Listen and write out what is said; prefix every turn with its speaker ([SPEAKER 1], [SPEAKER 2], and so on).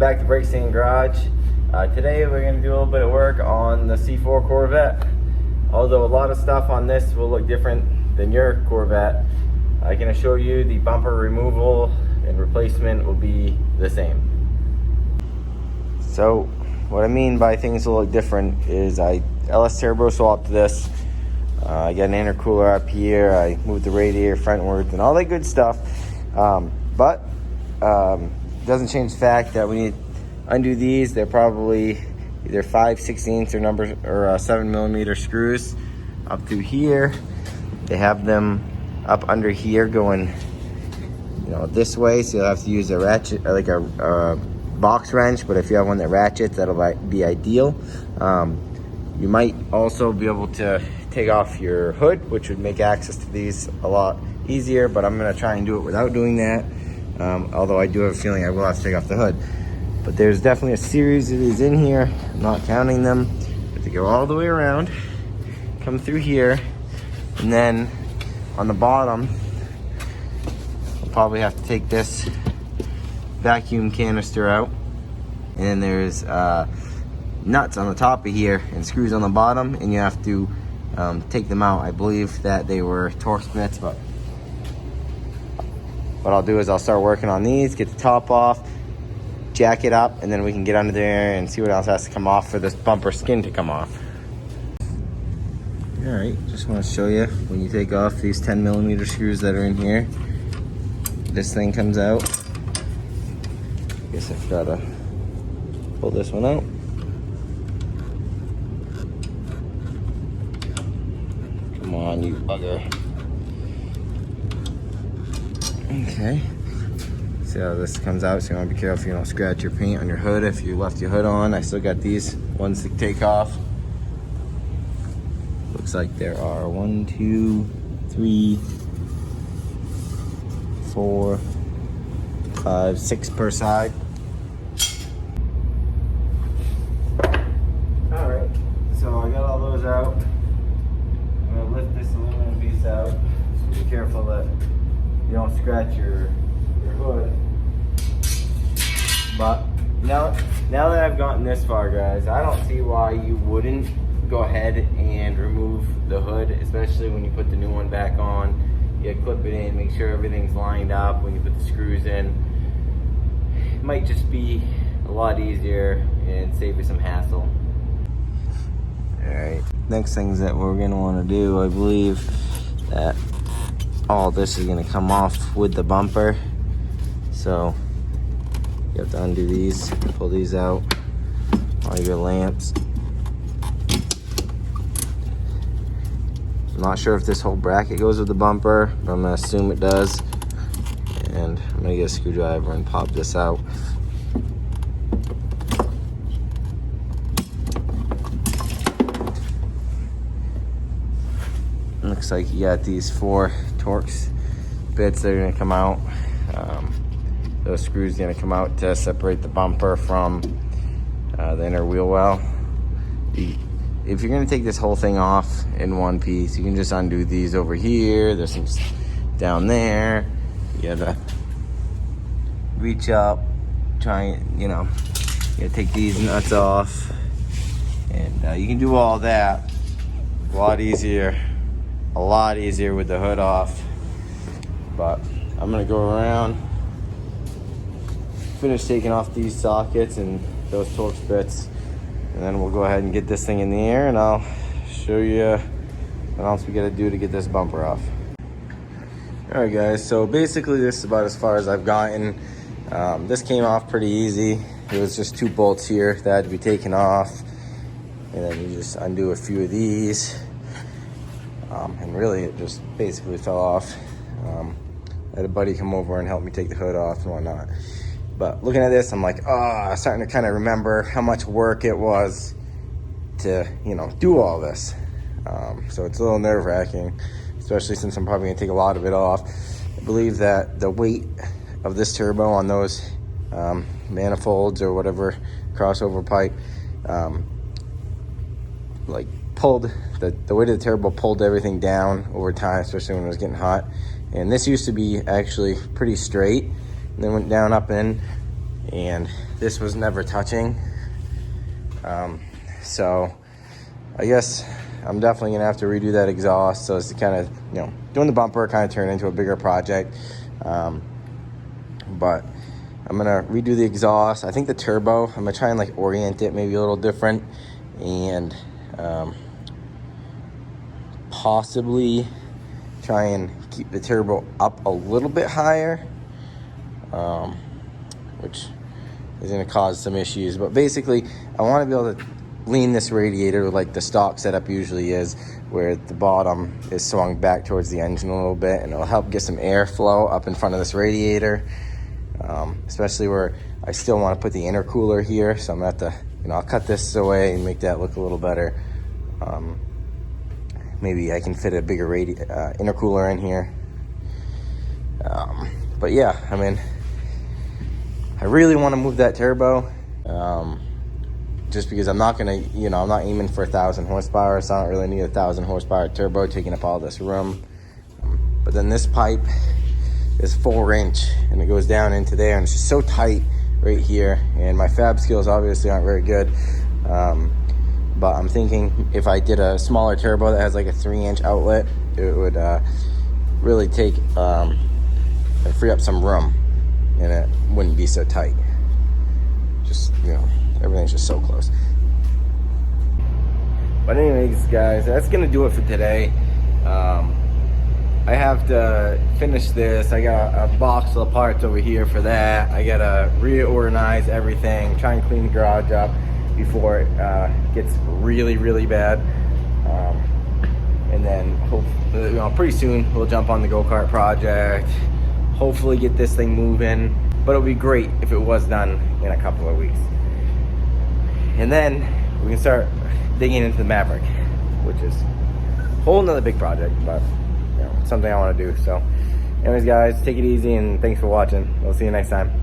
[SPEAKER 1] back to Brake Stand Garage. Today we're going to do a little bit of work on the C4 Corvette. Although a lot of stuff on this will look different than your Corvette, I can assure you the bumper removal and replacement will be the same. So what I mean by things will look different is I LS turbo swapped this. I got an intercooler up here. I moved the radiator frontwards and all that good stuff. But doesn't change the fact that we need to undo these. They're probably either 5/16 or 7mm screws up through here. They have them up under here going, this way. So you'll have to use a ratchet, like a box wrench. But if you have one that ratchets, that'll be ideal. You might also be able to take off your hood, which would make access to these a lot easier. But I'm gonna try and do it without doing that. Although I do have a feeling I will have to take off the hood. But there's definitely a series of these in here. I'm not counting them. But they go all the way around, come through here, and then on the bottom, I'll probably have to take this vacuum canister out. And then there's nuts on the top of here and screws on the bottom, and you have to take them out. I believe that they were Torx bits, but what I'll do is I'll start working on these, get the top off, jack it up, and then we can get under there and see what else has to come off for this bumper skin to come off. All right, just want to show you when you take off these 10mm screws that are in here, this thing comes out. I guess I've got to pull this one out. Come on, you bugger. Okay, see how this comes out, so you want to be careful you don't scratch your paint on your hood if you left your hood on. I still got these ones to take off. Looks like there are 1, 2, 3, 4, 5, 6 per side. Alright, so I got all those out. I'm going to lift this aluminum piece out, so be careful that you don't scratch your hood. But now that I've gotten this far, guys, I don't see why you wouldn't go ahead and remove the hood, especially when you put the new one back on. You clip it in, make sure everything's lined up when you put the screws in. It might just be a lot easier and save you some hassle. Alright, next things that we're going to want to do, I believe that all this is going to come off with the bumper, so you have to undo these, pull these out, all your lamps. I'm not sure if this whole bracket goes with the bumper, but I'm going to assume it does, and I'm going to get a screwdriver and pop this out. Looks like you got these 4 Torx bits that are going to come out. Those screws are going to come out to separate the bumper from the inner wheel well. If you're going to take this whole thing off in one piece, you can just undo these over here. There's some down there. You gotta reach up, try and, you gotta take these nuts off. And you can do all that a lot easier with the hood off. But I'm gonna go around, finish taking off these sockets and those Torx bits, and then we'll go ahead and get this thing in the air, and I'll show you what else we gotta do to get this bumper off. All right, guys, so basically this is about as far as I've gotten. This came off pretty easy. It was just 2 bolts here that had to be taken off, and then you just undo a few of these. And really it just basically fell off. I had a buddy come over and help me take the hood off and whatnot. But looking at this, I'm like, I'm starting to kind of remember how much work it was to, do all this. So it's a little nerve-wracking, especially since I'm probably gonna take a lot of it off. I believe that the weight of this turbo on those manifolds or whatever crossover pipe, pulled the weight of the turbo pulled everything down over time, especially when it was getting hot. And this used to be actually pretty straight, and then went down up in, and this was never touching. So I guess I'm definitely gonna have to redo that exhaust, so as to kind of, you know, doing the bumper kind of turn into a bigger project. But I'm gonna redo the exhaust. I think the turbo, I'm gonna try and like orient it maybe a little different, and possibly try and keep the turbo up a little bit higher, which is gonna cause some issues. But basically, I wanna be able to lean this radiator like the stock setup usually is, where the bottom is swung back towards the engine a little bit, and it'll help get some airflow up in front of this radiator, especially where I still want to put the intercooler here. So I'm gonna have to, you know, I'll cut this away and make that look a little better. Maybe I can fit a bigger intercooler in here. But yeah, I mean, I really want to move that turbo, just because I'm not gonna, you know, I'm not aiming for 1,000 horsepower, so I don't really need a 1,000 horsepower turbo taking up all this room. But then this pipe is 4-inch, and it goes down into there, and it's just so tight right here. And my fab skills obviously aren't very good, but I'm thinking if I did a smaller turbo that has like a 3-inch outlet, it would really take free up some room, and it wouldn't be so tight. Just, you know, everything's just so close. But anyways, guys, that's gonna do it for today. I have to finish this. I got a box of parts over here for that. I gotta reorganize everything, try and clean the garage up before it gets really, really bad. And then, hopefully, you know, pretty soon we'll jump on the go-kart project. Hopefully get this thing moving. But it would be great if it was done in a couple of weeks. And then we can start digging into the Maverick, which is a whole nother big project, but you know, something I want to do. So anyways, guys, take it easy, and thanks for watching. We'll see you next time.